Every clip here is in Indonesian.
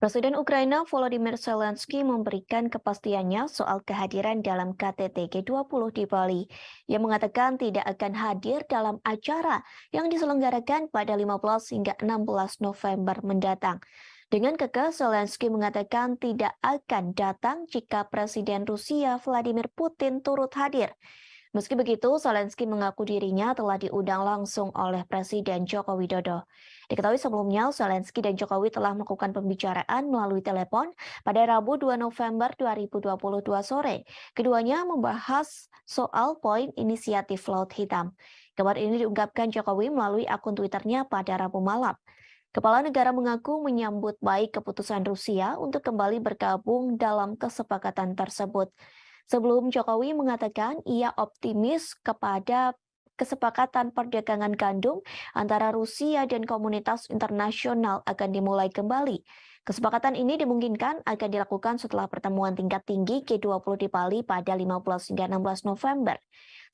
Presiden Ukraina Volodymyr Zelensky memberikan kepastiannya soal kehadiran dalam KTT G20 di Bali. Ia mengatakan tidak akan hadir dalam acara yang diselenggarakan pada 15 hingga 16 November mendatang. Dengan kekeh, Zelensky mengatakan tidak akan datang jika Presiden Rusia Vladimir Putin turut hadir. Meski begitu, Zelensky mengaku dirinya telah diundang langsung oleh Presiden Joko Widodo. Diketahui sebelumnya, Zelensky dan Jokowi telah melakukan pembicaraan melalui telepon pada Rabu 2 November 2022 sore. Keduanya membahas soal poin inisiatif Laut Hitam. Kabar ini diungkapkan Jokowi melalui akun Twitternya pada Rabu malam. Kepala negara mengaku menyambut baik keputusan Rusia untuk kembali bergabung dalam kesepakatan tersebut. Sebelum Jokowi mengatakan ia optimis kepada kesepakatan perdagangan gandum antara Rusia dan komunitas internasional akan dimulai kembali. Kesepakatan ini dimungkinkan akan dilakukan setelah pertemuan tingkat tinggi G20 di Bali pada 15 hingga 16 November.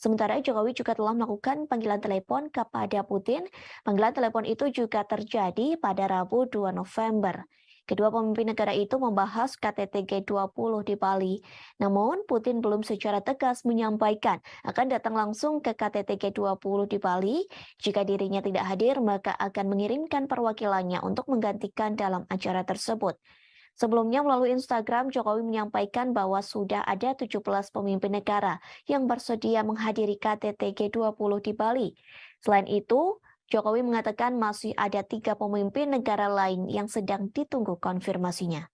Sementara Jokowi juga telah melakukan panggilan telepon kepada Putin. Panggilan telepon itu juga terjadi pada Rabu 2 November. Kedua pemimpin negara itu membahas KTT G20 di Bali. Namun, Putin belum secara tegas menyampaikan akan datang langsung ke KTT G20 di Bali. Jika dirinya tidak hadir, maka akan mengirimkan perwakilannya untuk menggantikan dalam acara tersebut. Sebelumnya melalui Instagram, Jokowi menyampaikan bahwa sudah ada 17 pemimpin negara yang bersedia menghadiri KTT G20 di Bali. Selain itu, Jokowi mengatakan masih ada 3 pemimpin negara lain yang sedang ditunggu konfirmasinya.